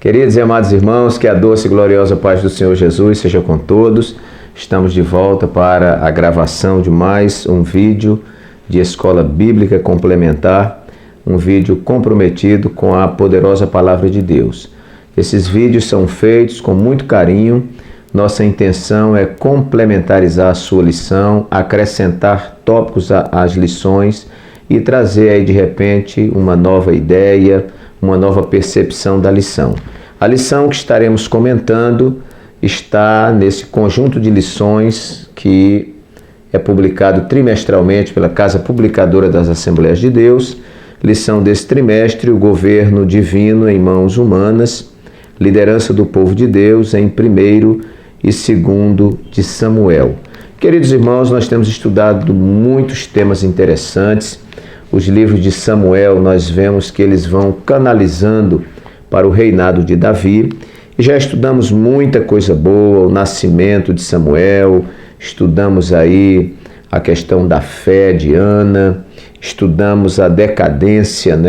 Queridos e amados irmãos, que a doce e gloriosa paz do Senhor Jesus seja com todos. Estamos de volta para a gravação de mais um vídeo de Escola Bíblica Complementar, um vídeo comprometido com a poderosa Palavra de Deus. Esses vídeos são feitos com muito carinho. Nossa intenção é complementarizar a sua lição, acrescentar tópicos às lições e trazer aí de repente uma nova ideia, uma nova percepção da lição. A lição que estaremos comentando está nesse conjunto de lições que é publicado trimestralmente pela Casa Publicadora das Assembleias de Deus. Lição desse trimestre: o governo divino em mãos humanas, liderança do povo de Deus em 1º e 2º de Samuel. Queridos irmãos, nós temos estudado muitos temas interessantes. Os livros de Samuel, nós vemos que eles vão canalizando para o reinado de Davi. E já estudamos muita coisa boa, o nascimento de Samuel, estudamos aí a questão da fé de Ana, estudamos a decadência,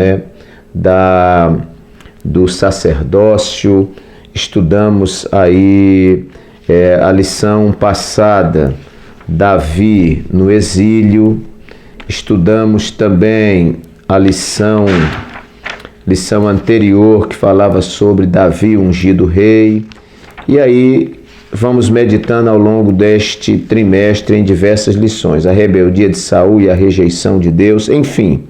do sacerdócio, estudamos aí a lição passada, Davi no exílio. Estudamos também a lição anterior que falava sobre Davi ungido rei. E aí vamos meditando ao longo deste trimestre em diversas lições. A rebeldia de Saul e a rejeição de Deus, enfim.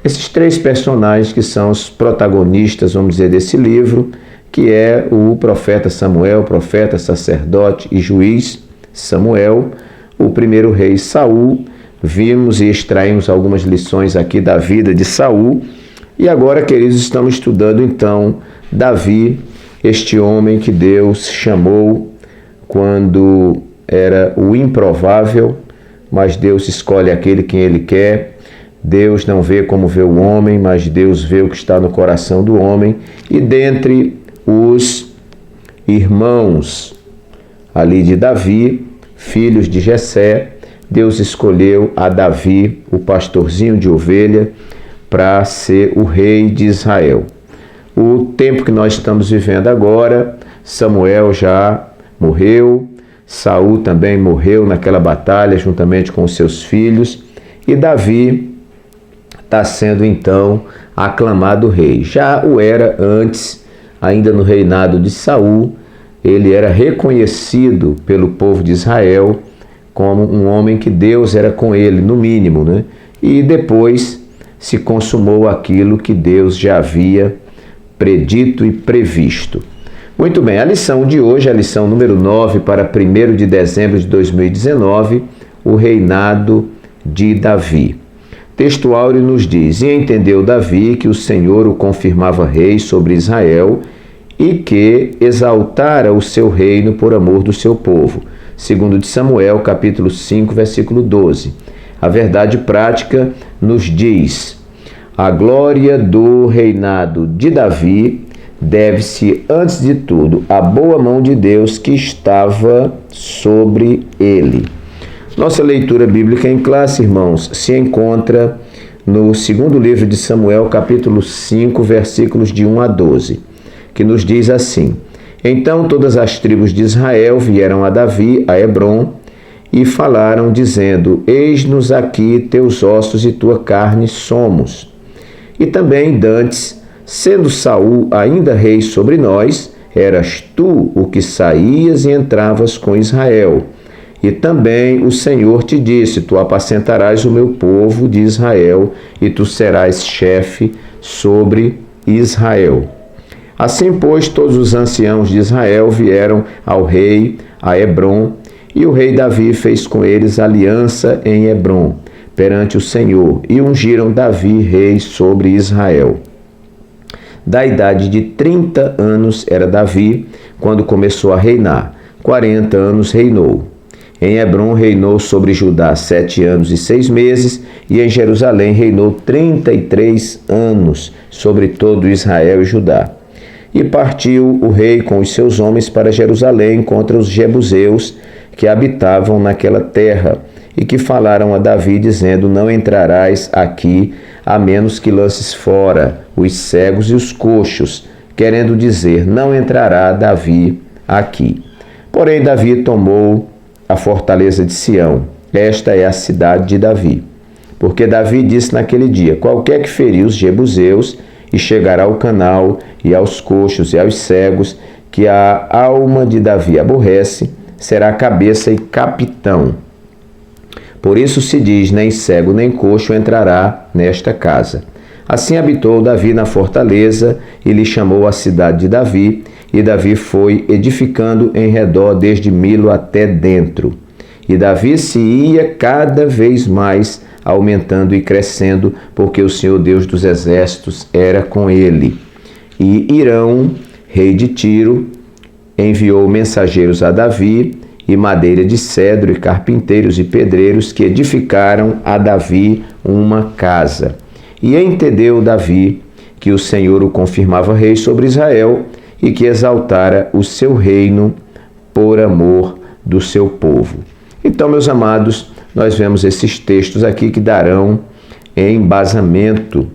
Esses 3 personagens que são os protagonistas, vamos dizer, desse livro, que é o profeta Samuel, profeta, sacerdote e juiz Samuel, o primeiro rei Saul. Vimos e extraímos algumas lições aqui da vida de Saul. E agora, queridos, estamos estudando então Davi, este homem que Deus chamou quando era o improvável, mas Deus escolhe aquele quem Ele quer. Deus não vê como vê o homem, mas Deus vê o que está no coração do homem. E dentre os irmãos ali de Davi, filhos de Jessé, Deus escolheu a Davi, o pastorzinho de ovelha, para ser o rei de Israel. O tempo que nós estamos vivendo agora, Samuel já morreu, Saul também morreu naquela batalha juntamente com os seus filhos, e Davi está sendo então aclamado rei. Já o era antes, ainda no reinado de Saul. Ele era reconhecido pelo povo de Israel como um homem que Deus era com ele, no mínimo, E depois se consumou aquilo que Deus já havia predito e previsto. Muito bem, a lição de hoje é a lição número 9 para 1º de dezembro de 2019, o reinado de Davi. Texto áureo nos diz: E entendeu Davi que o Senhor o confirmava rei sobre Israel e que exaltara o seu reino por amor do seu povo. 2º de Samuel, capítulo 5, versículo 12. A verdade prática nos diz: a glória do reinado de Davi deve-se, antes de tudo, à boa mão de Deus que estava sobre ele. Nossa leitura bíblica em classe, irmãos, se encontra no 2º livro de Samuel, capítulo 5, versículos de 1 a 12, que nos diz assim: Então todas as tribos de Israel vieram a Davi, a Hebrom, e falaram, dizendo: Eis-nos aqui teus ossos e tua carne somos. E também dantes, sendo Saul ainda rei sobre nós, eras tu o que saías e entravas com Israel. E também o Senhor te disse: Tu apacentarás o meu povo de Israel, e tu serás chefe sobre Israel. Assim, pois, todos os anciãos de Israel vieram ao rei, a Hebrom, e o rei Davi fez com eles aliança em Hebrom, perante o Senhor, e ungiram Davi rei sobre Israel. Da idade de 30 anos era Davi, quando começou a reinar. 40 anos reinou. Em Hebrom reinou sobre Judá 7 anos e 6 meses, e em Jerusalém reinou 33 anos sobre todo Israel e Judá. E partiu o rei com os seus homens para Jerusalém contra os jebuseus que habitavam naquela terra, e que falaram a Davi, dizendo: Não entrarás aqui, a menos que lances fora os cegos e os coxos, querendo dizer: não entrará Davi aqui. Porém, Davi tomou a fortaleza de Sião. Esta é a cidade de Davi. Porque Davi disse naquele dia: qualquer que ferir os jebuseus e chegar ao canal e aos coxos e aos cegos, que a alma de Davi aborrece, será cabeça e capitão. Por isso se diz: nem cego nem coxo entrará nesta casa. Assim habitou Davi na fortaleza e lhe chamou a cidade de Davi, e Davi foi edificando em redor desde Milo até dentro. E Davi se ia cada vez mais aumentando e crescendo, porque o Senhor Deus dos exércitos era com ele. E Hirão, rei de Tiro, enviou mensageiros a Davi, e madeira de cedro, e carpinteiros e pedreiros, que edificaram a Davi uma casa. E entendeu Davi que o Senhor o confirmava rei sobre Israel, e que exaltara o seu reino por amor do seu povo. Então, meus amados, nós vemos esses textos aqui que darão embasamento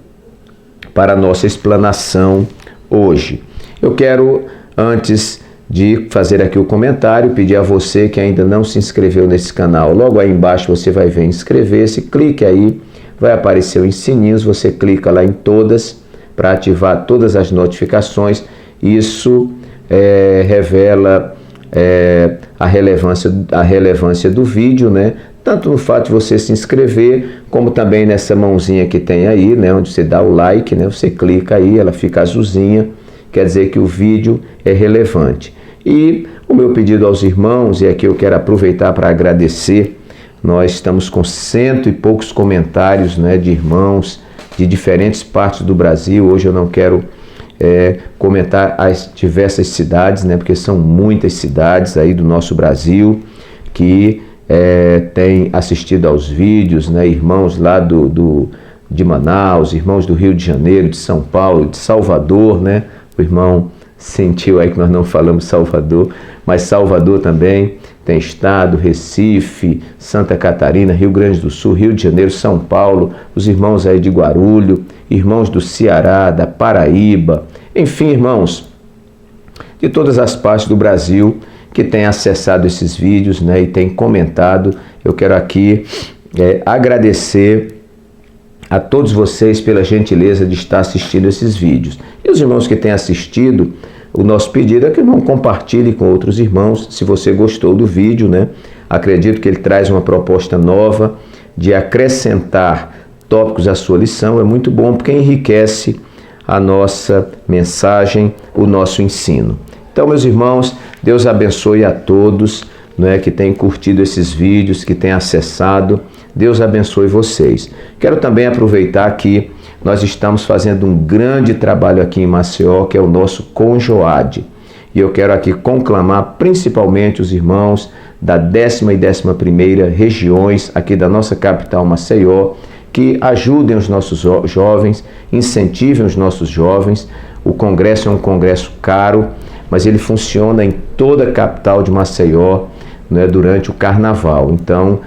para a nossa explanação hoje. Eu quero, antes de fazer aqui o comentário, pedir a você que ainda não se inscreveu nesse canal, logo aí embaixo você vai ver inscrever-se, clique aí, vai aparecer os sininhos, você clica lá em todas para ativar todas as notificações. Isso revela a relevância do vídeo, né? Tanto no fato de você se inscrever, como também nessa mãozinha que tem aí, né? Onde você dá o like, né? Você clica aí, ela fica azulzinha, quer dizer que o vídeo é relevante. E o meu pedido aos irmãos, e aqui eu quero aproveitar para agradecer, nós estamos com 100 e poucos comentários, né, de irmãos de diferentes partes do Brasil. Hoje eu não quero comentar as diversas cidades, né, porque são muitas cidades aí do nosso Brasil que têm assistido aos vídeos, né, irmãos lá de Manaus, irmãos do Rio de Janeiro, de São Paulo, de Salvador, né, o irmão sentiu aí que nós não falamos Salvador, mas Salvador também tem estado, Recife, Santa Catarina, Rio Grande do Sul, Rio de Janeiro, São Paulo, os irmãos aí de Guarulhos, irmãos do Ceará, da Paraíba, enfim, irmãos de todas as partes do Brasil que têm acessado esses vídeos, né, e têm comentado. Eu quero aqui agradecer a todos vocês pela gentileza de estar assistindo esses vídeos. E os irmãos que têm assistido, o nosso pedido é que não compartilhe com outros irmãos, se você gostou do vídeo, né? Acredito que ele traz uma proposta nova de acrescentar tópicos à sua lição. É muito bom porque enriquece a nossa mensagem, o nosso ensino. Então, meus irmãos, Deus abençoe a todos, né, que têm curtido esses vídeos, que têm acessado. Deus abençoe vocês. Quero também aproveitar que nós estamos fazendo um grande trabalho aqui em Maceió, que é o nosso Conjoade. E eu quero aqui conclamar principalmente os irmãos da 10ª e 11ª regiões aqui da nossa capital Maceió, que ajudem os nossos jovens, incentivem os nossos jovens. O congresso é um congresso caro, mas ele funciona em toda a capital de Maceió, né, durante o carnaval. Então,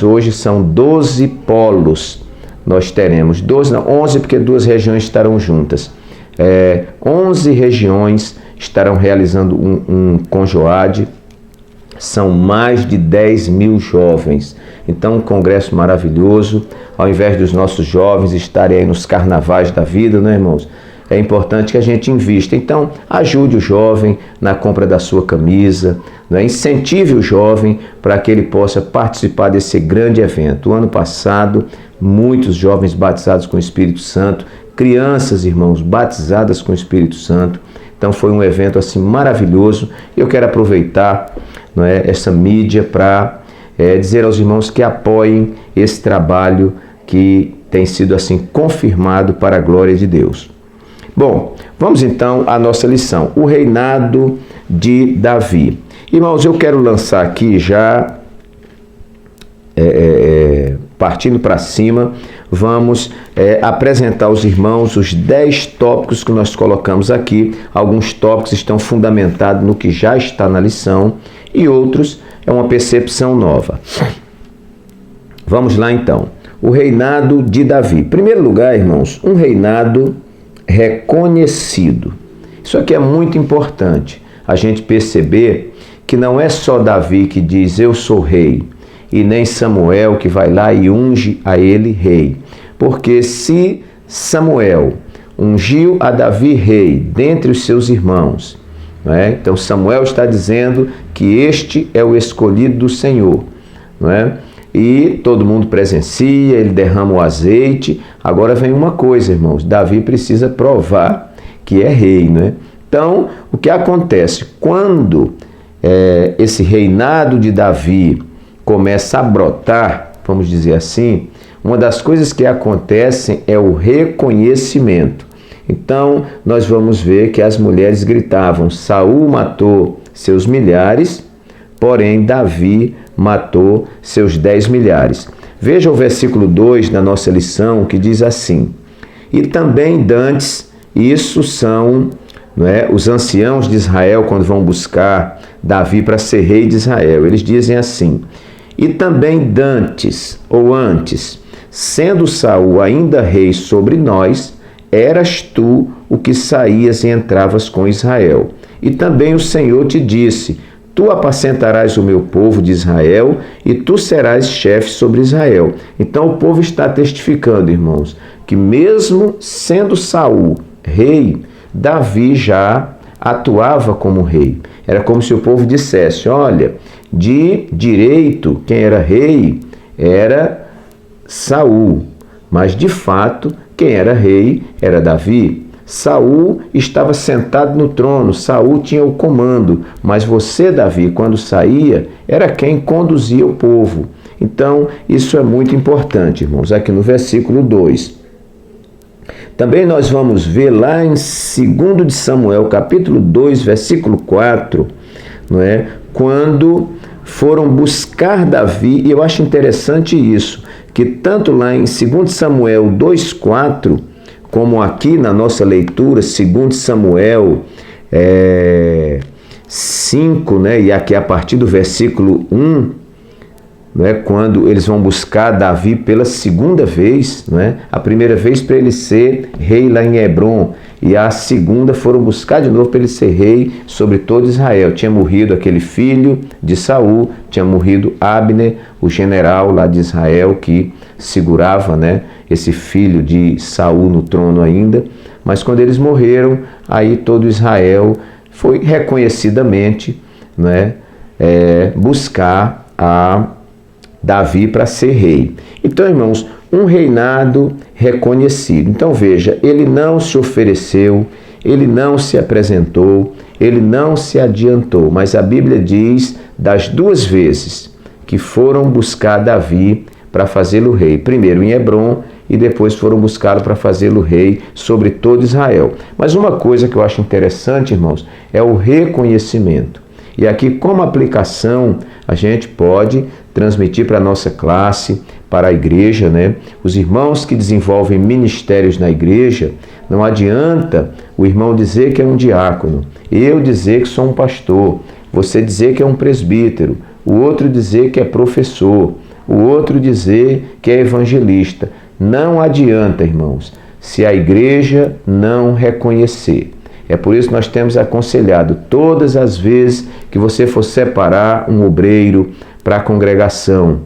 hoje são 12 polos. Nós teremos 11, porque 2 regiões estarão juntas. 11 regiões estarão realizando um Conjoade. São mais de 10 mil jovens. Então, um congresso maravilhoso. Ao invés dos nossos jovens estarem aí nos carnavais da vida, né, irmãos? É importante que a gente invista. Então, ajude o jovem na compra da sua camisa, né? Incentive o jovem para que ele possa participar desse grande evento. O ano passado, muitos jovens batizados com o Espírito Santo, crianças, irmãos, batizadas com o Espírito Santo. Então, foi um evento assim maravilhoso. Eu quero aproveitar, não é, essa mídia para dizer aos irmãos que apoiem esse trabalho que tem sido assim confirmado para a glória de Deus. Bom, vamos então à nossa lição, o reinado de Davi. Irmãos, eu quero lançar aqui já, partindo para cima, vamos apresentar aos irmãos os 10 tópicos que nós colocamos aqui. Alguns tópicos estão fundamentados no que já está na lição e outros é uma percepção nova. Vamos lá então, o reinado de Davi. Em primeiro lugar, irmãos, um reinado reconhecido. Isso aqui é muito importante, a gente perceber que não é só Davi que diz eu sou rei, e nem Samuel que vai lá e unge a ele rei. Porque se Samuel ungiu a Davi rei dentre os seus irmãos, não é? Então Samuel está dizendo que este é o escolhido do Senhor, não é? E todo mundo presencia, ele derrama o azeite. Agora vem uma coisa, irmãos, Davi precisa provar que é rei, não é? Então, o que acontece? Quando esse reinado de Davi começa a brotar, vamos dizer assim, uma das coisas que acontecem é o reconhecimento. Então, nós vamos ver que as mulheres gritavam: Saul matou seus milhares, porém Davi matou seus 10 milhares. Veja o versículo 2 da nossa lição, que diz assim: E também dantes, isso são, não é, os anciãos de Israel, quando vão buscar Davi para ser rei de Israel, eles dizem assim: E também dantes, ou antes, sendo Saul ainda rei sobre nós, eras tu o que saías e entravas com Israel. E também o Senhor te disse: Tu apacentarás o meu povo de Israel, e tu serás chefe sobre Israel. Então o povo está testificando, irmãos, que mesmo sendo Saul rei, Davi já atuava como rei. Era como se o povo dissesse: olha, de direito, quem era rei era Saul, mas de fato, quem era rei era Davi. Saul estava sentado no trono, Saul tinha o comando, mas você, Davi, quando saía, era quem conduzia o povo. Então, isso é muito importante, irmãos, aqui no versículo 2. Também nós vamos ver lá em 2 de Samuel, capítulo 2, versículo 4, não é? Quando foram buscar Davi, e eu acho interessante isso, que tanto lá em 2 Samuel 2,4, como aqui na nossa leitura, 2 Samuel 5, né? E aqui a partir do versículo 1, né? Quando eles vão buscar Davi pela segunda vez, né? A primeira vez para ele ser rei lá em Hebrom, e a segunda foram buscar de novo para ele ser rei sobre todo Israel. Tinha morrido aquele filho de Saul, tinha morrido Abner, o general lá de Israel que segurava, né, esse filho de Saul no trono ainda. Mas quando eles morreram, aí todo Israel foi reconhecidamente, né, buscar a Davi para ser rei. Então, irmãos, um reinado reconhecido. Então veja, ele não se ofereceu, ele não se apresentou, ele não se adiantou, mas a Bíblia diz das duas vezes que foram buscar Davi para fazê-lo rei. Primeiro em Hebrom e depois foram buscá-lo para fazê-lo rei sobre todo Israel. Mas uma coisa que eu acho interessante, irmãos, é o reconhecimento. E aqui, como aplicação, a gente pode transmitir para a nossa classe, para a igreja, né? Os irmãos que desenvolvem ministérios na igreja, não adianta o irmão dizer que é um diácono, eu dizer que sou um pastor, você dizer que é um presbítero, o outro dizer que é professor, o outro dizer que é evangelista. Não adianta, irmãos, se a igreja não reconhecer. É por isso que nós temos aconselhado, todas as vezes que você for separar um obreiro para a congregação,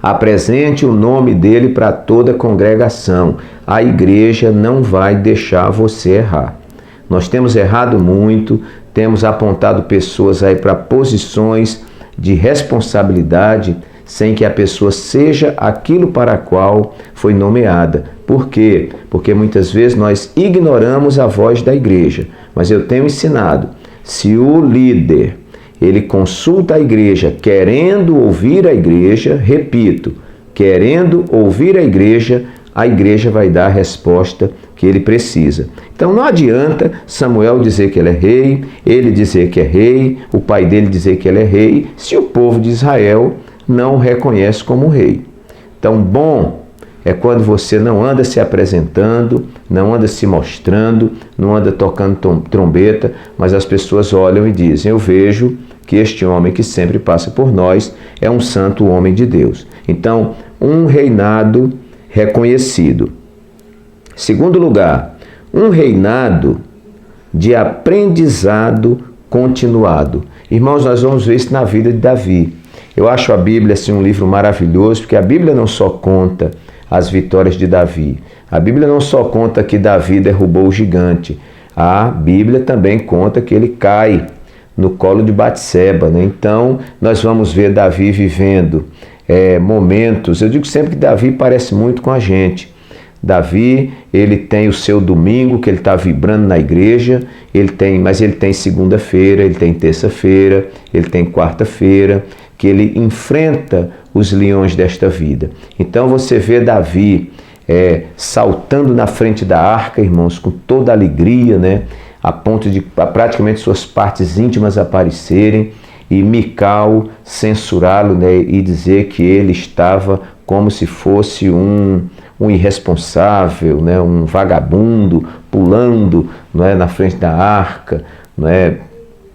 apresente o nome dele para toda a congregação. A igreja não vai deixar você errar. Nós temos errado muito, temos apontado pessoas aí para posições de responsabilidade sem que a pessoa seja aquilo para a qual foi nomeada. Por quê? Porque muitas vezes nós ignoramos a voz da igreja. Mas eu tenho ensinado, se o líder ele consulta a igreja querendo ouvir a igreja, repito, querendo ouvir a igreja vai dar a resposta que ele precisa. Então não adianta Samuel dizer que ele é rei, ele dizer que é rei, o pai dele dizer que ele é rei, se o povo de Israel não o reconhece como rei. Então, bom é quando você não anda se apresentando, não anda se mostrando, não anda tocando trombeta, mas as pessoas olham e dizem: eu vejo que este homem que sempre passa por nós é um santo homem de Deus. Então, um reinado reconhecido. Segundo lugar, um reinado de aprendizado continuado. Irmãos, nós vamos ver isso na vida de Davi. Eu acho a Bíblia assim, um livro maravilhoso, porque a Bíblia não só conta as vitórias de Davi, a Bíblia não só conta que Davi derrubou o gigante, a Bíblia também conta que ele cai no colo de Batseba, né? Então, nós vamos ver Davi vivendo momentos. Eu digo sempre que Davi parece muito com a gente. Davi, ele tem o seu domingo, que ele está vibrando na igreja, mas ele tem segunda-feira, ele tem terça-feira, ele tem quarta-feira, que ele enfrenta os leões desta vida. Então você vê Davi saltando na frente da arca, irmãos, com toda a alegria, né? A ponto de praticamente suas partes íntimas aparecerem, e Mical censurá-lo, né? E dizer que ele estava como se fosse um irresponsável, né? Um vagabundo pulando, não é? Na frente da arca, não é?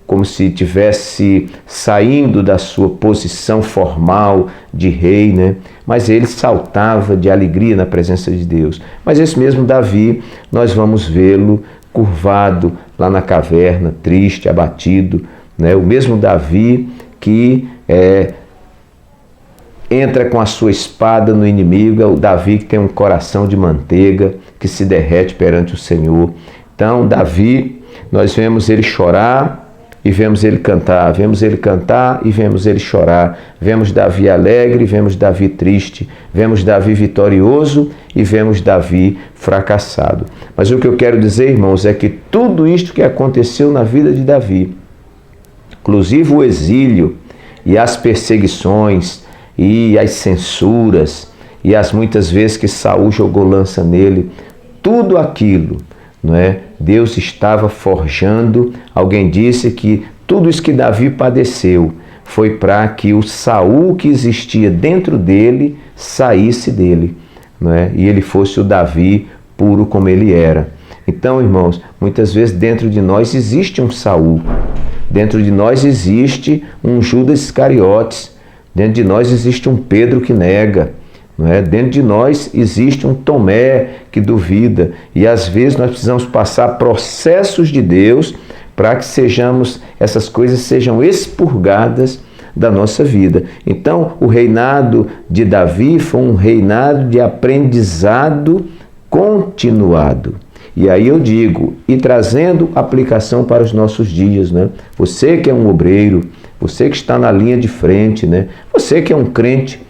Como se estivesse saindo da sua posição formal de rei, né? Mas ele saltava de alegria na presença de Deus. Mas esse mesmo Davi, nós vamos vê-lo curvado lá na caverna, triste, abatido, né? O mesmo Davi que entra com a sua espada no inimigo, é o Davi que tem um coração de manteiga, que se derrete perante o Senhor. Então, Davi, nós vemos ele chorar e vemos ele cantar, vemos ele cantar e vemos ele chorar, vemos Davi alegre, vemos Davi triste, vemos Davi vitorioso e vemos Davi fracassado. Mas o que eu quero dizer, irmãos, é que tudo isto que aconteceu na vida de Davi, inclusive o exílio e as perseguições e as censuras e as muitas vezes que Saul jogou lança nele, tudo aquilo, não é? Deus estava forjando. Alguém disse que tudo isso que Davi padeceu foi para que o Saul que existia dentro dele saísse dele, não é? E ele fosse o Davi puro como ele era. Então, irmãos, muitas vezes dentro de nós existe um Saul, dentro de nós existe um Judas Iscariotes, dentro de nós existe um Pedro que nega, não é? Dentro de nós existe um Tomé que duvida, e às vezes nós precisamos passar processos de Deus para que essas coisas sejam expurgadas da nossa vida. Então, o reinado de Davi foi um reinado de aprendizado continuado. E aí eu digo, e trazendo aplicação para os nossos dias, né? Você que é um obreiro, você que está na linha de frente, né? Você que é um crente,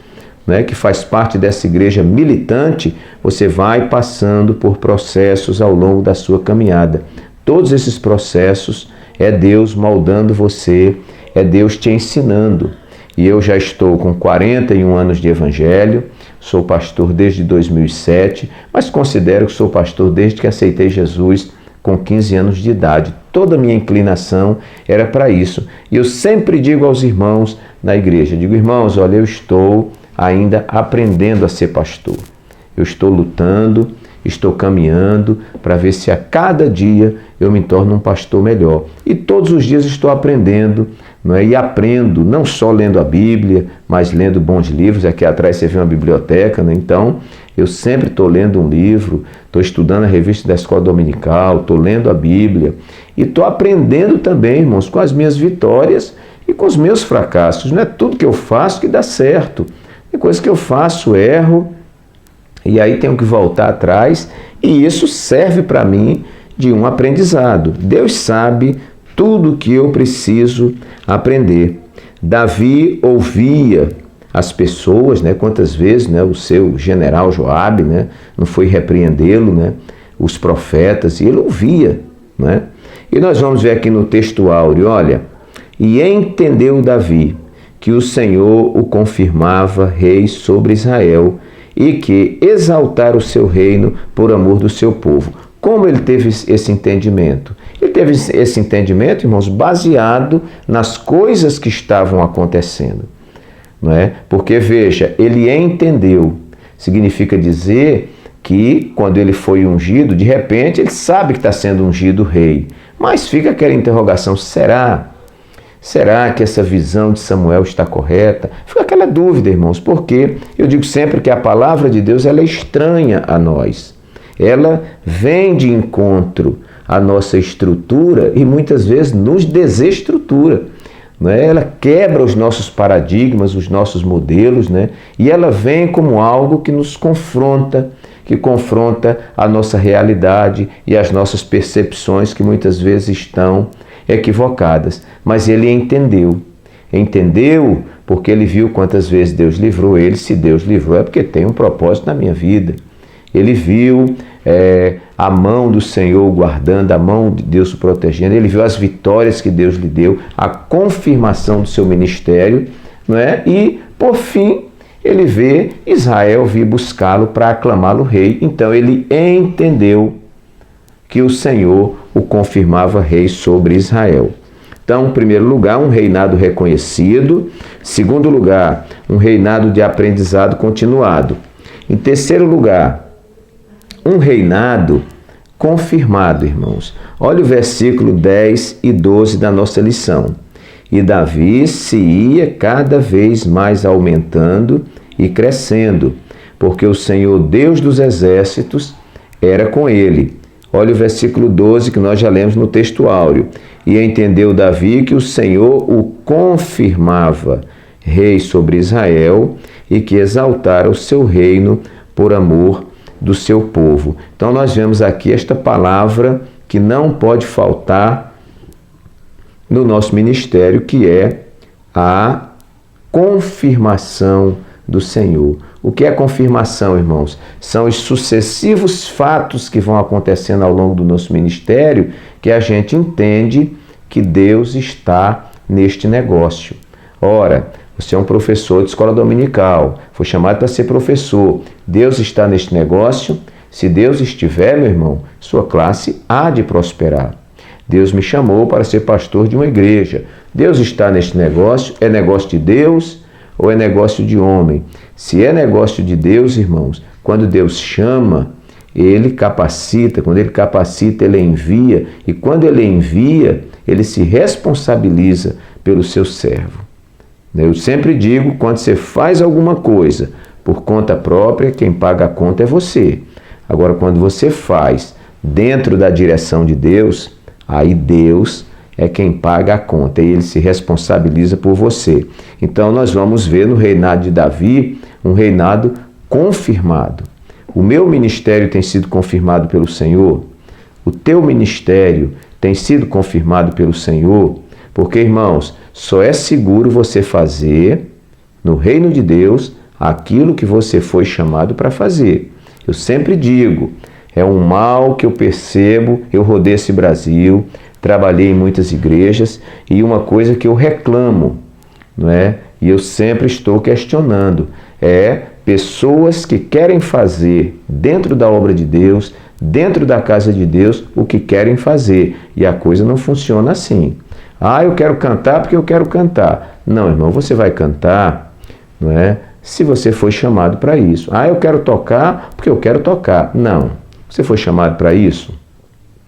né, que faz parte dessa igreja militante, você vai passando por processos ao longo da sua caminhada. Todos esses processos é Deus moldando você, é Deus te ensinando. E eu já estou com 41 anos de evangelho, sou pastor desde 2007, mas considero que sou pastor desde que aceitei Jesus com 15 anos de idade. Toda a minha inclinação era para isso. E eu sempre digo aos irmãos na igreja, digo, irmãos, olha, eu estou ainda aprendendo a ser pastor. Eu estou lutando, estou caminhando para ver se a cada dia eu me torno um pastor melhor. E todos os dias estou aprendendo, não é? E aprendo não só lendo a Bíblia, mas lendo bons livros. Aqui atrás você vê uma biblioteca, né? Então eu sempre estou lendo um livro, estou estudando a revista da Escola Dominical, estou lendo a Bíblia e estou aprendendo também, irmãos, com as minhas vitórias e com os meus fracassos. Não é tudo que eu faço que dá certo. Tem coisa que eu faço, erro, e aí tenho que voltar atrás, e isso serve para mim de um aprendizado. Deus sabe tudo o que eu preciso aprender. Davi ouvia as pessoas, né? Quantas vezes, né, o seu general Joabe, né, não foi repreendê-lo, né? Os profetas, e ele ouvia, né? E nós vamos ver aqui no texto áureo, olha, e entendeu Davi que o Senhor o confirmava rei sobre Israel e que exaltara o seu reino por amor do seu povo. Como ele teve esse entendimento? Ele teve esse entendimento, irmãos, baseado nas coisas que estavam acontecendo, não é? Porque, veja, ele entendeu. Significa dizer que quando ele foi ungido, de repente ele sabe que está sendo ungido rei. Mas fica aquela interrogação, será? Será que essa visão de Samuel está correta? Fica aquela dúvida, irmãos, porque eu digo sempre que a palavra de Deus ela é estranha a nós. ela vem de encontro à nossa estrutura e muitas vezes nos desestrutura. Né? Ela quebra os nossos paradigmas, os nossos modelos, né? E ela vem como algo que nos confronta, que confronta a nossa realidade e as nossas percepções que muitas vezes estão equivocadas. Mas ele entendeu porque ele viu quantas vezes Deus livrou ele. Se Deus livrou é porque tem um propósito na minha vida. Ele viu a mão do Senhor guardando, a mão de Deus o protegendo, ele viu as vitórias que Deus lhe deu, a confirmação do seu ministério, não é? E, por fim, ele vê Israel vir buscá-lo para aclamá-lo rei. Então ele entendeu que o Senhor o confirmava rei sobre Israel. Então, em primeiro lugar, um reinado reconhecido. Em segundo lugar, um reinado de aprendizado continuado. Em terceiro lugar, um reinado confirmado, irmãos. Olha o versículo 10 e 12 da nossa lição. E Davi se ia cada vez mais aumentando e crescendo, porque o Senhor Deus dos exércitos era com ele. Olha o versículo 12 que nós já lemos no texto áureo. E entendeu Davi que o Senhor o confirmava rei sobre Israel e que exaltara o seu reino por amor do seu povo. Então nós vemos aqui esta palavra que não pode faltar no nosso ministério, que é a confirmação do Senhor. O que é confirmação, irmãos? São os sucessivos fatos que vão acontecendo ao longo do nosso ministério que a gente entende que Deus está neste negócio. Ora, você é um professor de escola dominical, foi chamado para ser professor. Deus está neste negócio? Se Deus estiver, meu irmão, sua classe há de prosperar. Deus me chamou para ser pastor de uma igreja. Deus está neste negócio? É negócio de Deus ou é negócio de homem? Se é negócio de Deus, irmãos, quando Deus chama, ele capacita. Quando ele capacita, ele envia. E quando ele envia, ele se responsabiliza pelo seu servo. Eu sempre digo, quando você faz alguma coisa por conta própria, quem paga a conta é você. Agora, quando você faz dentro da direção de Deus, aí Deus é quem paga a conta e ele se responsabiliza por você. Então, nós vamos ver no reinado de Davi um reinado confirmado. O meu ministério tem sido confirmado pelo Senhor. O teu ministério tem sido confirmado pelo Senhor. Porque, irmãos, só é seguro você fazer no reino de Deus aquilo que você foi chamado para fazer. Eu sempre digo, é um mal que eu percebo, eu rodei esse Brasil, trabalhei em muitas igrejas e uma coisa que eu reclamo, não é? E eu sempre estou questionando, é pessoas que querem fazer dentro da obra de Deus, dentro da casa de Deus, o que querem fazer. E a coisa não funciona assim. Ah, eu quero cantar porque eu quero cantar. Não, irmão, você vai cantar, não é? Se você foi chamado para isso. Ah, eu quero tocar porque eu quero tocar. Não. Você foi chamado para isso?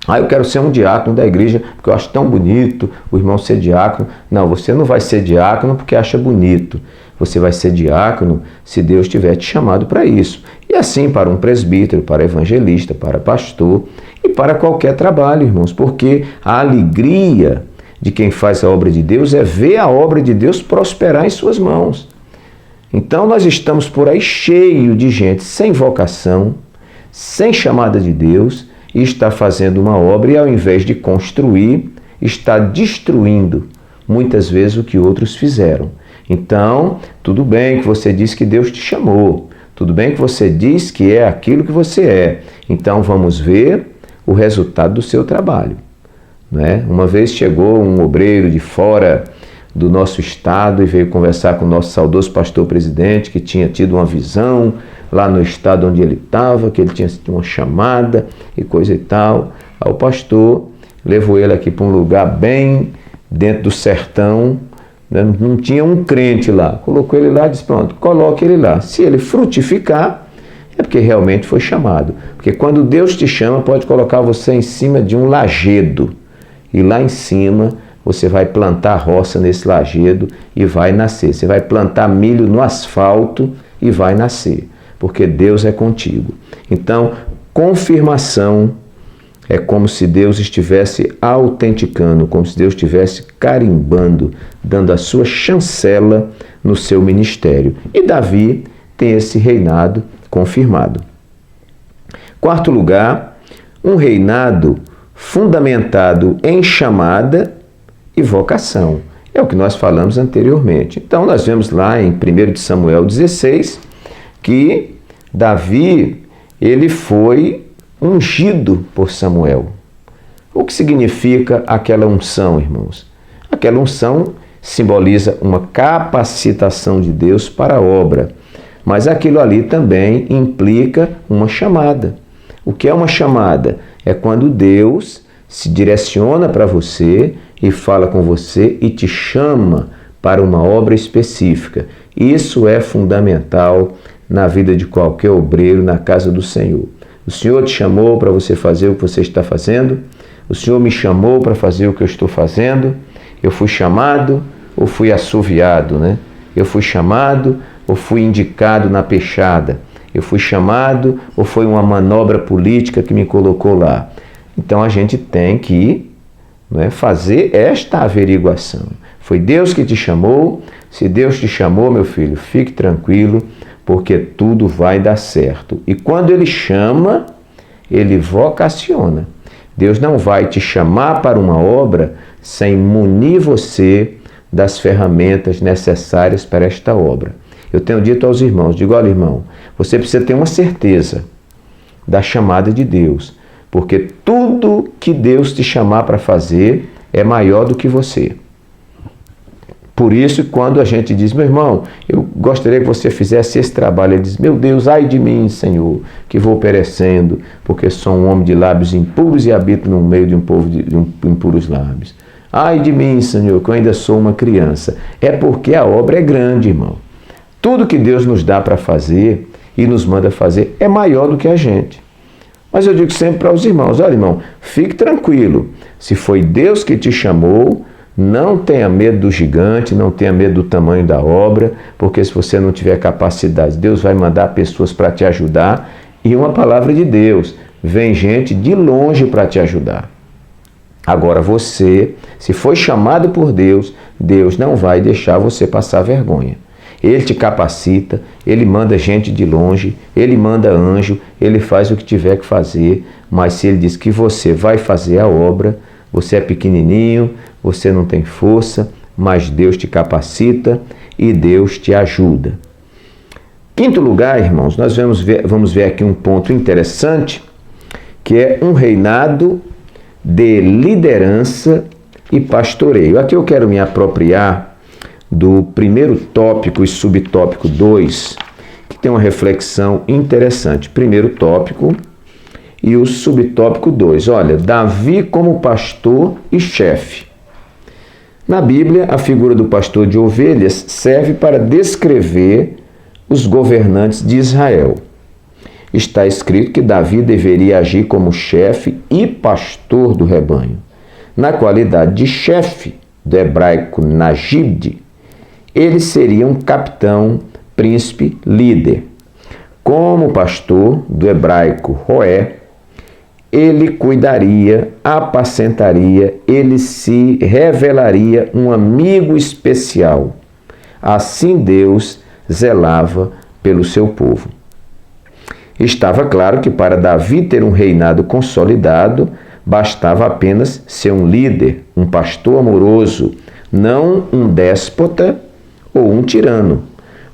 Ah, eu quero ser um diácono da igreja porque eu acho tão bonito o irmão ser diácono. Não, você não vai ser diácono porque acha bonito. Você vai ser diácono se Deus tiver te chamado para isso. E assim para um presbítero, para evangelista, para pastor e para qualquer trabalho, irmãos. Porque a alegria de quem faz a obra de Deus é ver a obra de Deus prosperar em suas mãos. Então nós estamos por aí cheio de gente sem vocação, sem chamada de Deus, e está fazendo uma obra e ao invés de construir, está destruindo muitas vezes o que outros fizeram. Então, tudo bem que você diz que Deus te chamou, tudo bem que você diz que é aquilo que você é. Então vamos ver o resultado do seu trabalho. Né? Uma vez chegou um obreiro de fora do nosso estado e veio conversar com o nosso saudoso pastor presidente, que tinha tido uma visão lá no estado onde ele estava, que ele tinha tido uma chamada e coisa e tal. Aí o pastor levou ele aqui para um lugar bem dentro do sertão, né? Não tinha um crente lá. Colocou ele lá e disse, pronto, coloque ele lá. Se ele frutificar, é porque realmente foi chamado. Porque quando Deus te chama, pode colocar você em cima de um lajedo. E lá em cima você vai plantar roça nesse lajedo e vai nascer. Você vai plantar milho no asfalto e vai nascer. Porque Deus é contigo. Então, confirmação. É como se Deus estivesse autenticando, como se Deus estivesse carimbando, dando a sua chancela no seu ministério. E Davi tem esse reinado confirmado. Quarto lugar, um reinado fundamentado em chamada e vocação. É o que nós falamos anteriormente. Então, nós vemos lá em 1 Samuel 16 que Davi, ele foi ungido por Samuel. O que significa aquela unção, irmãos? Aquela unção simboliza uma capacitação de Deus para a obra, mas aquilo ali também implica uma chamada. O que é uma chamada? É quando Deus se direciona para você e fala com você e te chama para uma obra específica. Isso é fundamental na vida de qualquer obreiro na casa do Senhor. O Senhor te chamou para você fazer o que você está fazendo? O Senhor me chamou para fazer o que eu estou fazendo? Eu fui chamado ou fui assoviado, né? Eu fui chamado ou fui indicado na peixada? Eu fui chamado ou foi uma manobra política que me colocou lá? Então a gente tem que fazer esta averiguação. Foi Deus que te chamou? Se Deus te chamou, meu filho, fique tranquilo, porque tudo vai dar certo. E quando Ele chama, Ele vocaciona. Deus não vai te chamar para uma obra sem munir você das ferramentas necessárias para esta obra. Eu tenho dito aos irmãos, digo, olha irmão, você precisa ter uma certeza da chamada de Deus, porque tudo que Deus te chamar para fazer é maior do que você. Por isso, quando a gente diz, meu irmão, eu gostaria que você fizesse esse trabalho, ele diz, meu Deus, ai de mim, Senhor, que vou perecendo, porque sou um homem de lábios impuros e habito no meio de um povo de impuros lábios. Ai de mim, Senhor, que eu ainda sou uma criança. É porque a obra é grande, irmão. Tudo que Deus nos dá para fazer e nos manda fazer é maior do que a gente. Mas eu digo sempre para os irmãos, olha irmão, fique tranquilo, se foi Deus que te chamou, não tenha medo do gigante, não tenha medo do tamanho da obra, porque se você não tiver capacidade, Deus vai mandar pessoas para te ajudar. E uma palavra de Deus, vem gente de longe para te ajudar. Agora você, se foi chamado por Deus, Deus não vai deixar você passar vergonha. Ele te capacita, Ele manda gente de longe, Ele manda anjo, Ele faz o que tiver que fazer, mas se Ele diz que você vai fazer a obra, você é pequenininho, você não tem força, mas Deus te capacita e Deus te ajuda. Quinto lugar, irmãos, nós vamos ver aqui um ponto interessante, que é um reinado de liderança e pastoreio. Aqui eu quero me apropriar do primeiro tópico e subtópico 2, que tem uma reflexão interessante. Primeiro tópico e o subtópico 2. Olha, Davi como pastor e chefe. Na Bíblia, a figura do pastor de ovelhas serve para descrever os governantes de Israel. Está escrito que Davi deveria agir como chefe e pastor do rebanho. Na qualidade de chefe, do hebraico Nagib, ele seria um capitão, príncipe, líder. Como pastor, do hebraico Roé, ele cuidaria, apacentaria, ele se revelaria um amigo especial. Assim Deus zelava pelo seu povo. Estava claro que para Davi ter um reinado consolidado, bastava apenas ser um líder, um pastor amoroso, não um déspota ou um tirano.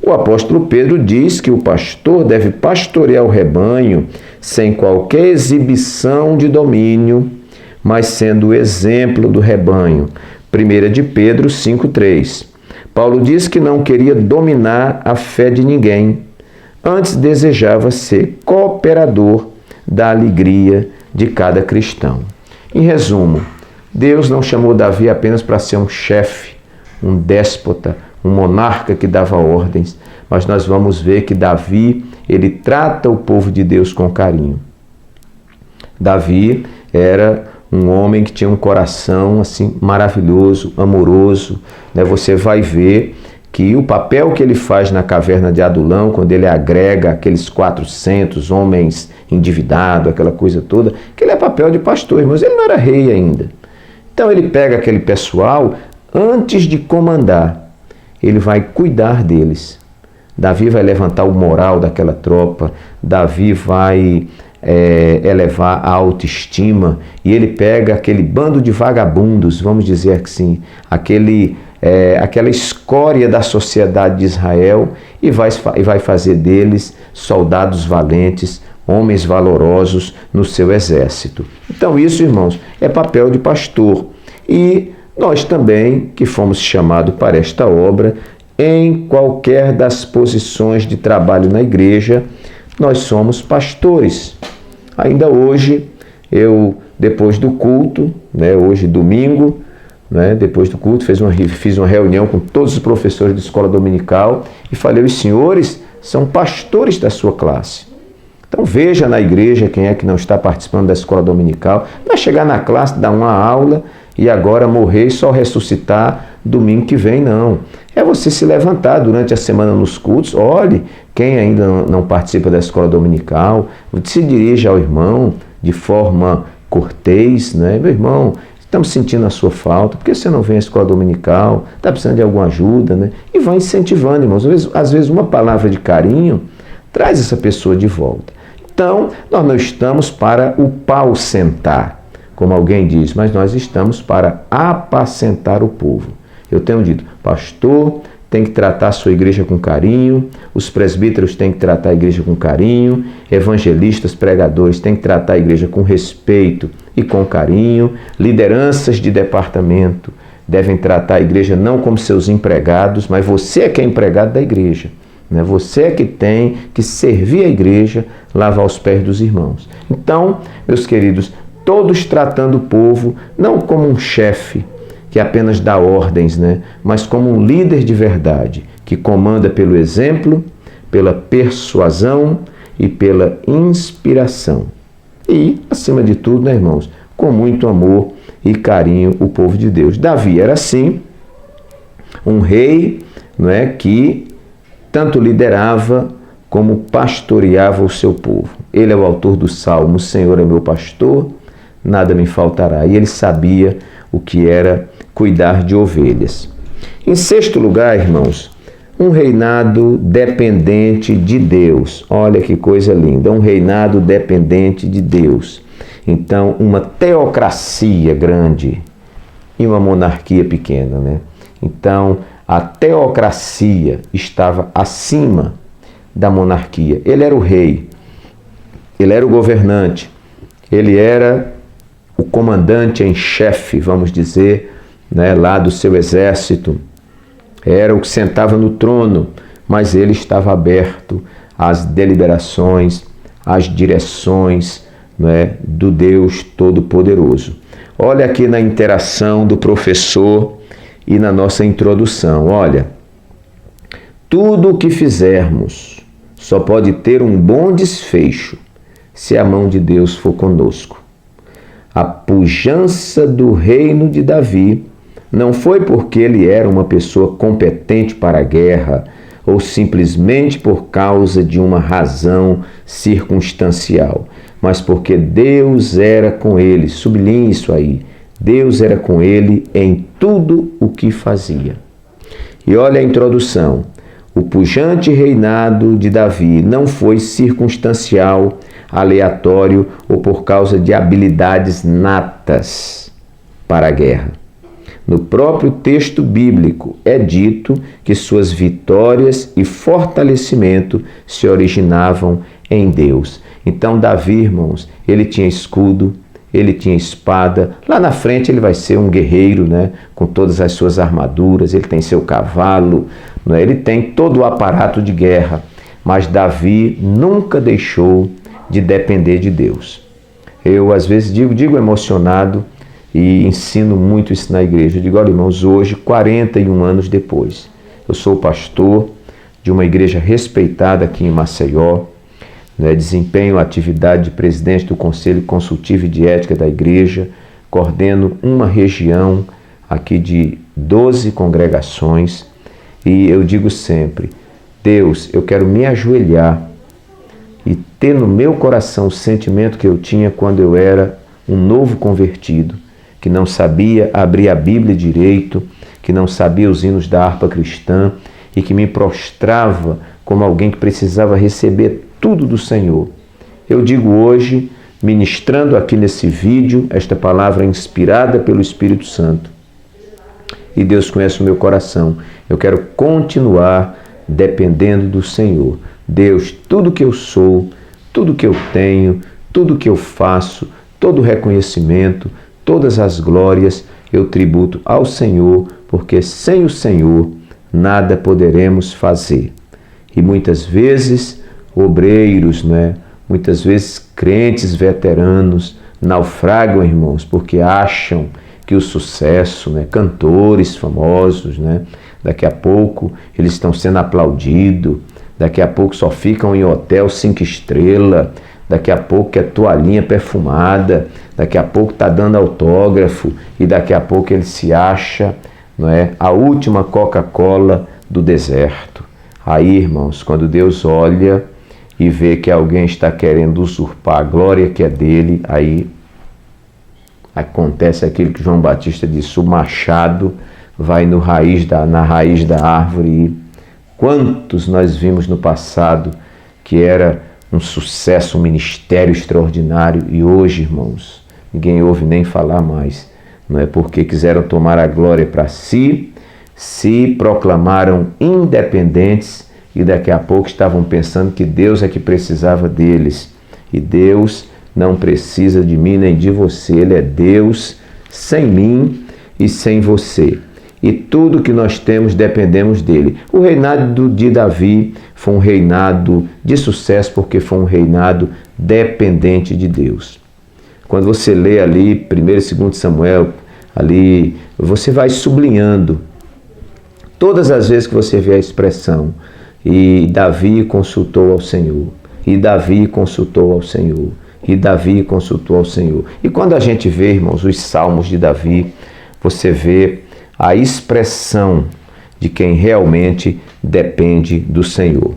O apóstolo Pedro diz que o pastor deve pastorear o rebanho sem qualquer exibição de domínio, mas sendo o exemplo do rebanho. 1 de Pedro 5,3. Paulo diz que não queria dominar a fé de ninguém, antes desejava ser cooperador da alegria de cada cristão. Em resumo, Deus não chamou Davi apenas para ser um chefe, um déspota, um monarca que dava ordens, mas nós vamos ver que Davi, ele trata o povo de Deus com carinho. Davi era um homem que tinha um coração assim maravilhoso, amoroso, né? Você vai ver que o papel que ele faz na caverna de Adulão, quando ele agrega aqueles 400 homens endividados, aquela coisa toda, que ele é papel de pastor, irmãos, ele não era rei ainda. Então ele pega aquele pessoal, antes de comandar, ele vai cuidar deles. Davi vai levantar o moral daquela tropa, Davi vai elevar a autoestima, e ele pega aquele bando de vagabundos, vamos dizer assim, aquela escória da sociedade de Israel, e vai fazer deles soldados valentes, homens valorosos no seu exército. Então isso, irmãos, é papel de pastor. E nós também, que fomos chamados para esta obra, em qualquer das posições de trabalho na igreja, nós somos pastores. Ainda hoje, depois do culto, hoje domingo, depois do culto, fiz uma reunião com todos os professores de escola dominical e falei, os senhores são pastores da sua classe. Então veja na igreja quem é que não está participando da escola dominical, não é chegar na classe, dar uma aula e agora morrer e só ressuscitar domingo que vem, não. É você se levantar durante a semana nos cultos, olhe quem ainda não participa da escola dominical, se dirija ao irmão de forma cortês, meu irmão, estamos sentindo a sua falta, por que você não vem à escola dominical, está precisando de alguma ajuda, e vai incentivando, irmãos. Às vezes uma palavra de carinho traz essa pessoa de volta. Então, nós não estamos para o pau sentar, como alguém diz, mas nós estamos para apacentar o povo. Eu tenho dito, pastor tem que tratar a sua igreja com carinho, os presbíteros têm que tratar a igreja com carinho, evangelistas, pregadores têm que tratar a igreja com respeito e com carinho, lideranças de departamento devem tratar a igreja não como seus empregados, mas você é que é empregado da igreja. Você é que tem que servir a igreja, lavar os pés dos irmãos. Então, meus queridos, todos tratando o povo não como um chefe que apenas dá ordens, mas como um líder de verdade, que comanda pelo exemplo, pela persuasão e pela inspiração. E, acima de tudo, irmãos, com muito amor e carinho o povo de Deus. Davi era assim, um rei, que tanto liderava como pastoreava o seu povo. Ele é o autor do Salmo, o Senhor é meu pastor, nada me faltará. E ele sabia o que era cuidar de ovelhas. Em sexto lugar, irmãos, um reinado dependente de Deus. Olha que coisa linda, um reinado dependente de Deus. Então, uma teocracia grande e uma monarquia pequena, Então, a teocracia estava acima da monarquia. Ele era o rei, ele era o governante, ele era o comandante em chefe, vamos dizer, lá do seu exército. Era o que sentava no trono, mas ele estava aberto às deliberações, às direções do Deus Todo-Poderoso. Olha aqui na interação do professor e na nossa introdução, olha, tudo o que fizermos só pode ter um bom desfecho se a mão de Deus for conosco. A pujança do reino de Davi não foi porque ele era uma pessoa competente para a guerra ou simplesmente por causa de uma razão circunstancial, mas porque Deus era com ele. Sublinhe isso aí. Deus era com ele em tudo o que fazia. E olha a introdução. O pujante reinado de Davi não foi circunstancial, aleatório ou por causa de habilidades natas para a guerra. No próprio texto bíblico é dito que suas vitórias e fortalecimento se originavam em Deus. Então Davi, irmãos, ele tinha escudo, ele tinha espada. Lá na frente ele vai ser um guerreiro, com todas as suas armaduras, ele tem seu cavalo, ele tem todo o aparato de guerra. Mas Davi nunca deixou de depender de Deus. Eu, às vezes, digo emocionado e ensino muito isso na igreja. Eu digo, olha, irmãos, hoje, 41 anos depois, eu sou pastor de uma igreja respeitada aqui em Maceió, desempenho a atividade de presidente do Conselho Consultivo e de Ética da igreja, coordeno uma região aqui de 12 congregações E eu digo sempre, Deus, eu quero me ajoelhar e ter no meu coração o sentimento que eu tinha quando eu era um novo convertido, que não sabia abrir a Bíblia direito, que não sabia os hinos da harpa cristã e que me prostrava como alguém que precisava receber tudo do Senhor. Eu digo hoje, ministrando aqui nesse vídeo, esta palavra inspirada pelo Espírito Santo. E Deus conhece o meu coração. Eu quero continuar dependendo do Senhor. Deus, tudo que eu sou, tudo que eu tenho, tudo que eu faço, todo o reconhecimento, todas as glórias, eu tributo ao Senhor, porque sem o Senhor nada poderemos fazer. E muitas vezes, obreiros, muitas vezes crentes veteranos naufragam, irmãos, porque acham que o sucesso, cantores famosos, daqui a pouco eles estão sendo aplaudidos, daqui a pouco só ficam em hotel 5 estrelas, daqui a pouco é toalhinha perfumada, daqui a pouco está dando autógrafo e daqui a pouco ele se acha a última Coca-Cola do deserto. Aí, irmãos, quando Deus olha e vê que alguém está querendo usurpar a glória que é dele, aí acontece aquilo que João Batista disse, o machado vai na raiz da árvore. E quantos nós vimos no passado que era um sucesso, um ministério extraordinário, e hoje, irmãos, ninguém ouve nem falar mais. Não é porque quiseram tomar a glória para si, se proclamaram independentes e daqui a pouco estavam pensando que Deus é que precisava deles. E Deus não precisa de mim nem de você. Ele é Deus sem mim e sem você. E tudo que nós temos dependemos dele. O reinado de Davi foi um reinado de sucesso porque foi um reinado dependente de Deus. Quando você lê ali 1 e 2 Samuel, ali você vai sublinhando todas as vezes que você vê a expressão e Davi consultou ao Senhor, e Davi consultou ao Senhor, e Davi consultou ao Senhor. E quando a gente vê, irmãos, os salmos de Davi, você vê a expressão de quem realmente depende do Senhor.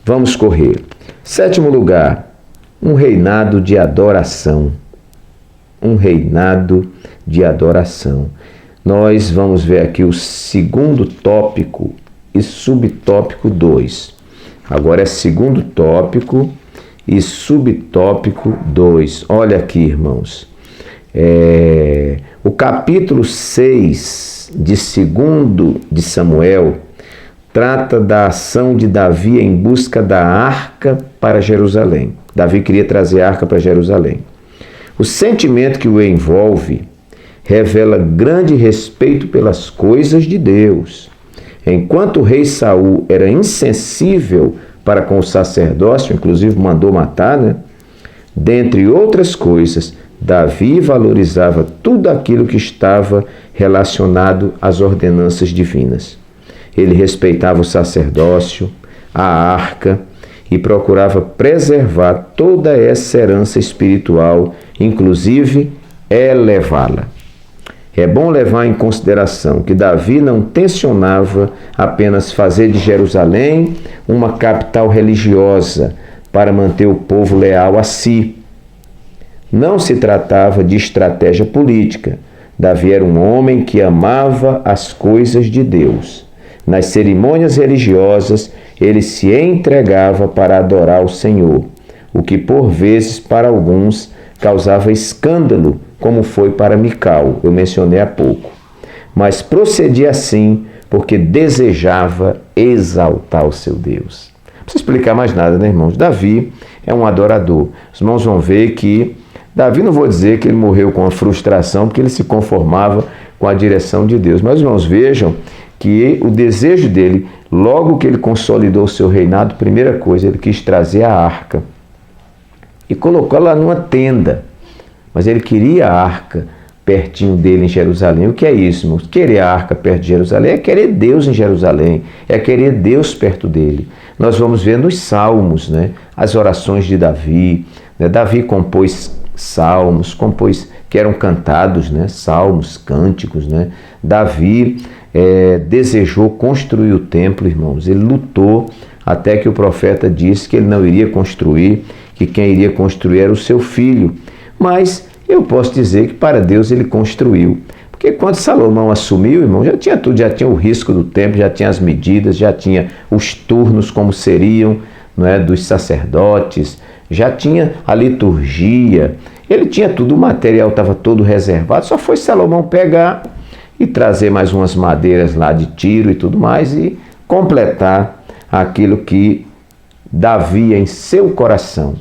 Vamos correr. 7º lugar, um reinado de adoração. Um reinado de adoração. Nós vamos ver aqui o 2º tópico e subtópico 2. Agora é 2º tópico e subtópico 2. Olha aqui, irmãos. O capítulo 6 de 2 de Samuel trata da ação de Davi em busca da arca para Jerusalém. Davi queria trazer a arca para Jerusalém. O sentimento que o envolve revela grande respeito pelas coisas de Deus. Enquanto o rei Saul era insensível para com o sacerdócio, inclusive mandou matar, dentre outras coisas, Davi valorizava tudo aquilo que estava relacionado às ordenanças divinas. Ele respeitava o sacerdócio, a arca e procurava preservar toda essa herança espiritual, inclusive elevá-la. É bom levar em consideração que Davi não tensionava apenas fazer de Jerusalém uma capital religiosa para manter o povo leal a si. Não se tratava de estratégia política. Davi era um homem que amava as coisas de Deus. Nas cerimônias religiosas, ele se entregava para adorar o Senhor, o que por vezes para alguns causava escândalo, como foi para Mical, eu mencionei há pouco. Mas procedia assim porque desejava exaltar o seu Deus. Não precisa explicar mais nada, irmãos? Davi é um adorador. Os irmãos vão ver que Davi, não vou dizer que ele morreu com a frustração, porque ele se conformava com a direção de Deus. Mas, irmãos, vejam que o desejo dele, logo que ele consolidou o seu reinado, primeira coisa, ele quis trazer a arca e colocou lá numa tenda. Mas ele queria a arca pertinho dele em Jerusalém. O que é isso, irmãos? Querer a arca perto de Jerusalém é querer Deus em Jerusalém, é querer Deus perto dele. Nós vamos ver nos Salmos, as orações de Davi. Davi compôs salmos, que eram cantados, né? Salmos, cânticos, né? Davi desejou construir o templo, irmãos. Ele lutou até que o profeta disse que ele não iria construir, que quem iria construir era o seu filho. Mas eu posso dizer que para Deus ele construiu. Porque quando Salomão assumiu, irmão, já tinha tudo, já tinha o risco do templo, já tinha as medidas, já tinha os turnos como seriam, não é, dos sacerdotes, já tinha a liturgia, ele tinha tudo, o material estava todo reservado, só foi Salomão pegar e trazer mais umas madeiras lá de tiro e tudo mais e completar aquilo que Davi em seu coração.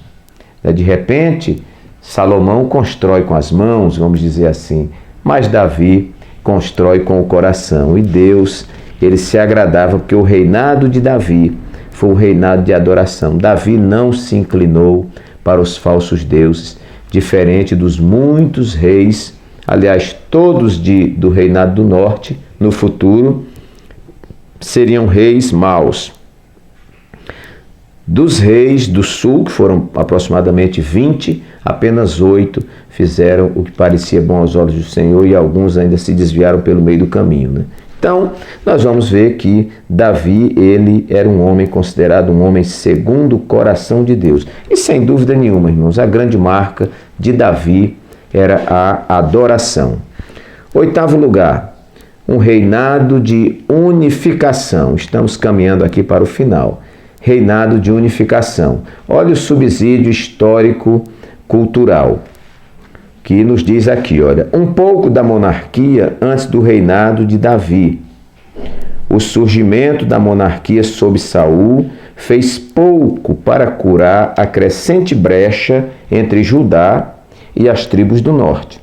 De repente, Salomão constrói com as mãos, vamos dizer assim, mas Davi constrói com o coração. E Deus, ele se agradava porque o reinado de Davi foi um reinado de adoração. Davi não se inclinou para os falsos deuses, diferente dos muitos reis, aliás, todos do reinado do norte, no futuro, seriam reis maus. Dos reis do sul, que foram aproximadamente 20, apenas 8 fizeram o que parecia bom aos olhos do Senhor e alguns ainda se desviaram pelo meio do caminho, né? Então, nós vamos ver que Davi, ele era um homem considerado um homem segundo o coração de Deus. E sem dúvida nenhuma, irmãos, a grande marca de Davi era a adoração. 8º lugar, um reinado de unificação. Estamos caminhando aqui para o final. Reinado de unificação. Olha o subsídio histórico cultural que nos diz aqui, olha, um pouco da monarquia antes do reinado de Davi. O surgimento da monarquia sob Saul fez pouco para curar a crescente brecha entre Judá e as tribos do norte.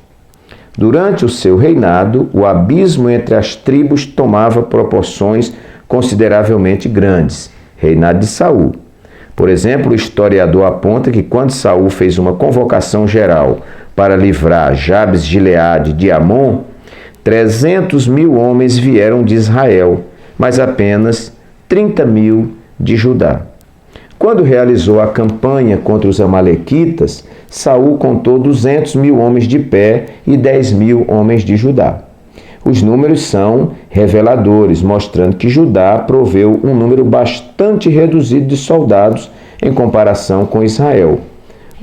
Durante o seu reinado, o abismo entre as tribos tomava proporções consideravelmente grandes. Reinado de Saul. Por exemplo, o historiador aponta que quando Saul fez uma convocação geral para livrar Jabes de Gileade de Amon, 300.000 homens vieram de Israel, mas apenas 30.000 de Judá. Quando realizou a campanha contra os amalequitas, Saul contou 200.000 homens de pé e 10.000 homens de Judá. Os números são reveladores, mostrando que Judá proveu um número bastante reduzido de soldados em comparação com Israel.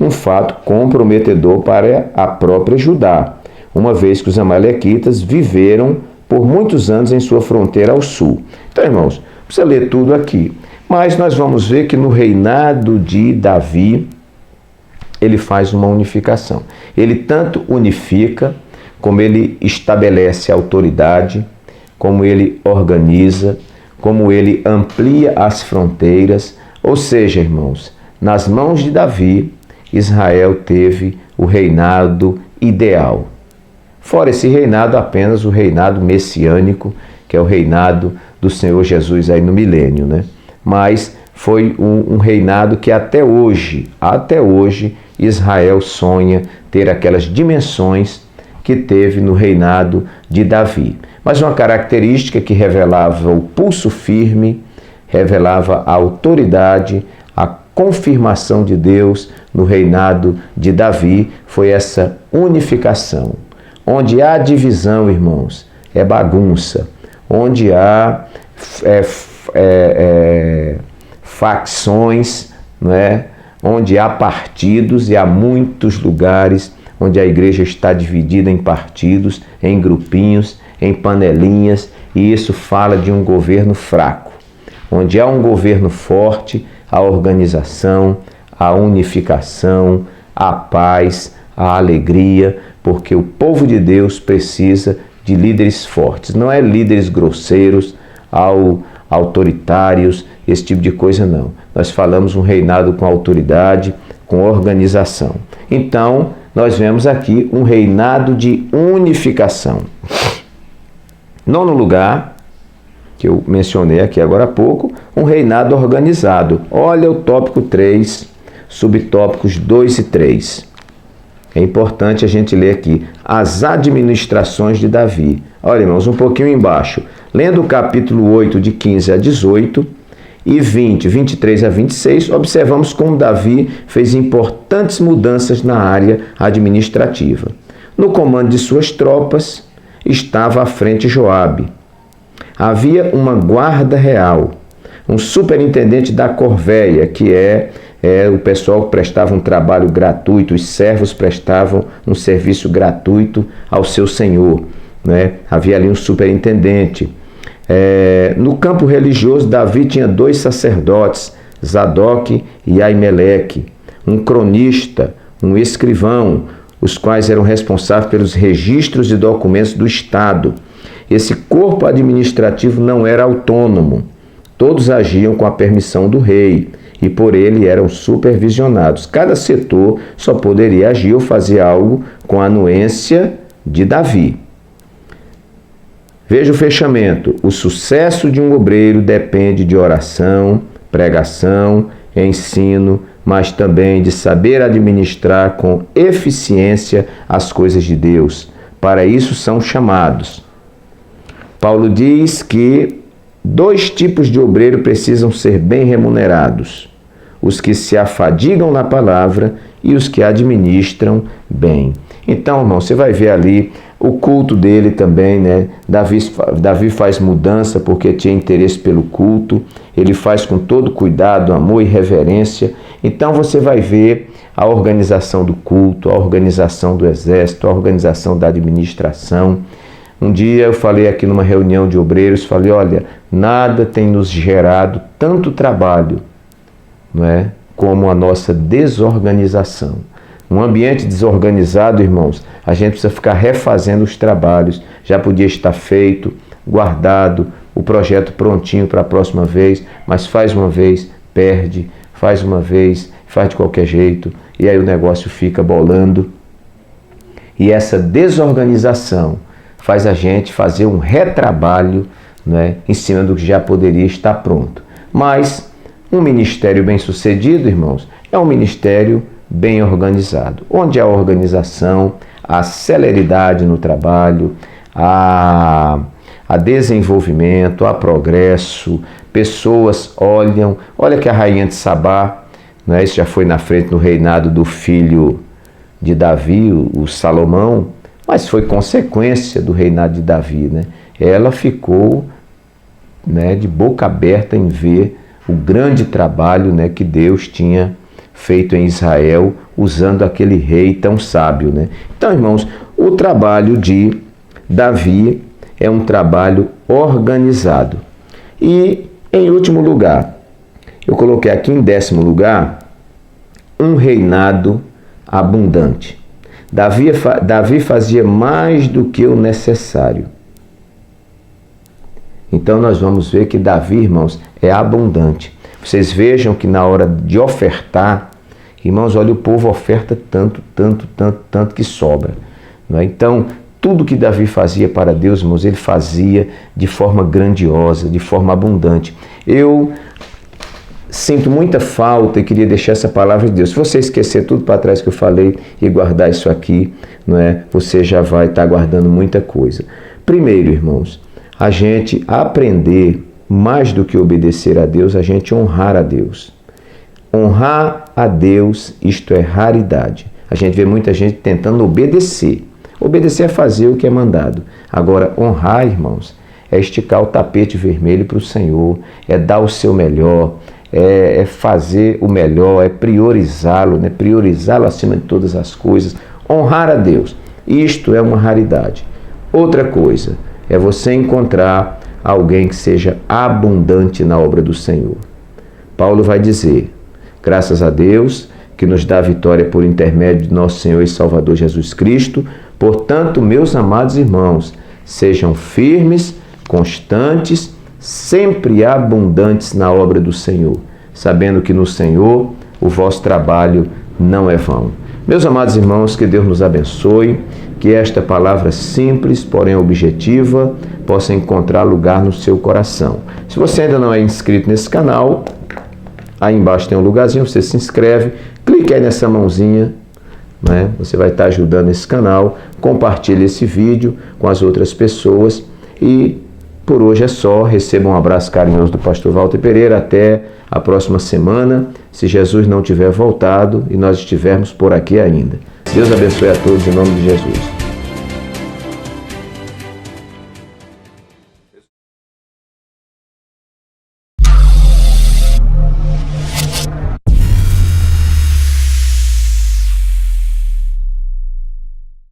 Um fato comprometedor para a própria Judá, uma vez que os amalequitas viveram por muitos anos em sua fronteira ao sul. Então, irmãos, precisa ler tudo aqui. Mas nós vamos ver que no reinado de Davi, ele faz uma unificação. Ele tanto unifica, como ele estabelece autoridade, como ele organiza, como ele amplia as fronteiras. Ou seja, irmãos, nas mãos de Davi, Israel teve o reinado ideal. Fora esse reinado, apenas o reinado messiânico, que é o reinado do Senhor Jesus aí no milênio, né? Mas foi um reinado que até hoje, Israel sonha ter aquelas dimensões que teve no reinado de Davi. Mas uma característica que revelava o pulso firme, revelava a autoridade, a confirmação de Deus no reinado de Davi, foi essa unificação. Onde há divisão, irmãos, é bagunça. Onde há facções, não é? Onde há partidos, e há muitos lugares onde a igreja está dividida em partidos, em grupinhos, em panelinhas, e isso fala de um governo fraco. Onde há um governo forte, a organização, a unificação, a paz, a alegria, porque o povo de Deus precisa de líderes fortes. Não é líderes grosseiros, autoritários, esse tipo de coisa não. Nós falamos um reinado com autoridade, com organização. Então, nós vemos aqui um reinado de unificação. 9º lugar, que eu mencionei aqui agora há pouco, um reinado organizado. Olha o tópico 3, subtópicos 2 e 3. É importante a gente ler aqui as administrações de Davi. Olha, irmãos, um pouquinho embaixo. Lendo o capítulo 8, de 15 a 18, e 20, 23 a 26, observamos como Davi fez importantes mudanças na área administrativa. No comando de suas tropas estava à frente Joabe. Havia uma guarda real, um superintendente da corveia, que é o pessoal que prestava um trabalho gratuito, os servos prestavam um serviço gratuito ao seu senhor, né? Havia ali um superintendente. No campo religioso, Davi tinha 2 sacerdotes, Zadok e Aimeleque, um cronista, um escrivão, os quais eram responsáveis pelos registros e documentos do Estado. Esse corpo administrativo não era autônomo, todos agiam com a permissão do rei e por ele eram supervisionados. Cada setor só poderia agir ou fazer algo com a anuência de Davi. Veja o fechamento. O sucesso de um obreiro depende de oração, pregação, ensino, mas também de saber administrar com eficiência as coisas de Deus. Para isso são chamados. Paulo diz que 2 tipos de obreiro precisam ser bem remunerados: os que se afadigam na palavra e os que administram bem. Então, irmão, você vai ver ali o culto dele também, né? Davi faz mudança porque tinha interesse pelo culto, ele faz com todo cuidado, amor e reverência. Então você vai ver a organização do culto, a organização do exército, a organização da administração. Um dia eu falei aqui numa reunião de obreiros, falei, olha, nada tem nos gerado tanto trabalho, não é, como a nossa desorganização. Um ambiente desorganizado, irmãos, a gente precisa ficar refazendo os trabalhos. Já podia estar feito, guardado, o projeto prontinho para a próxima vez, mas faz uma vez, perde, faz uma vez, faz de qualquer jeito, e aí o negócio fica bolando. E essa desorganização faz a gente fazer um retrabalho, né, em cima do que já poderia estar pronto. Mas um ministério bem-sucedido, irmãos, é um ministério bem organizado, onde há organização, há celeridade no trabalho, há desenvolvimento, há progresso, pessoas olha que a rainha de Sabá, né, isso já foi na frente no reinado do filho de Davi, o Salomão, mas foi consequência do reinado de Davi, né? Ela ficou, né, de boca aberta em ver o grande trabalho, né, que Deus tinha feito em Israel, usando aquele rei tão sábio, né? Então, irmãos, o trabalho de Davi é um trabalho organizado. E, em último lugar, eu coloquei aqui em 10º lugar, um reinado abundante. Davi fazia mais do que o necessário. Então, nós vamos ver que Davi, irmãos, é abundante. Vocês vejam que na hora de ofertar, irmãos, olha, o povo oferta tanto que sobra, não é? Então, tudo que Davi fazia para Deus, irmãos, ele fazia de forma grandiosa, de forma abundante. Eu sinto muita falta e queria deixar essa palavra de Deus. Se você esquecer tudo para trás que eu falei e guardar isso aqui, não é? Você já vai estar guardando muita coisa. Primeiro, irmãos, a gente aprender, mais do que obedecer a Deus, a gente honrar a Deus. Honrar a Deus, isto é raridade. A gente vê muita gente tentando obedecer. Obedecer é fazer o que é mandado. Agora, honrar, irmãos, é esticar o tapete vermelho para o Senhor, é dar o seu melhor, é fazer o melhor, é priorizá-lo, né? Priorizá-lo acima de todas as coisas. Honrar a Deus, isto é uma raridade. Outra coisa é você encontrar alguém que seja abundante na obra do Senhor. Paulo vai dizer, graças a Deus, que nos dá a vitória por intermédio de nosso Senhor e Salvador Jesus Cristo. Portanto, meus amados irmãos, sejam firmes, constantes, sempre abundantes na obra do Senhor, sabendo que no Senhor o vosso trabalho não é vão. Meus amados irmãos, que Deus nos abençoe, que esta palavra simples, porém objetiva, possa encontrar lugar no seu coração. Se você ainda não é inscrito nesse canal, aí embaixo tem um lugarzinho, você se inscreve, clique aí nessa mãozinha, né? Você vai estar ajudando esse canal, compartilhe esse vídeo com as outras pessoas e, por hoje é só. Recebam um abraço carinhoso do pastor Walter Pereira. Até a próxima semana, se Jesus não tiver voltado e nós estivermos por aqui ainda. Deus abençoe a todos em nome de Jesus.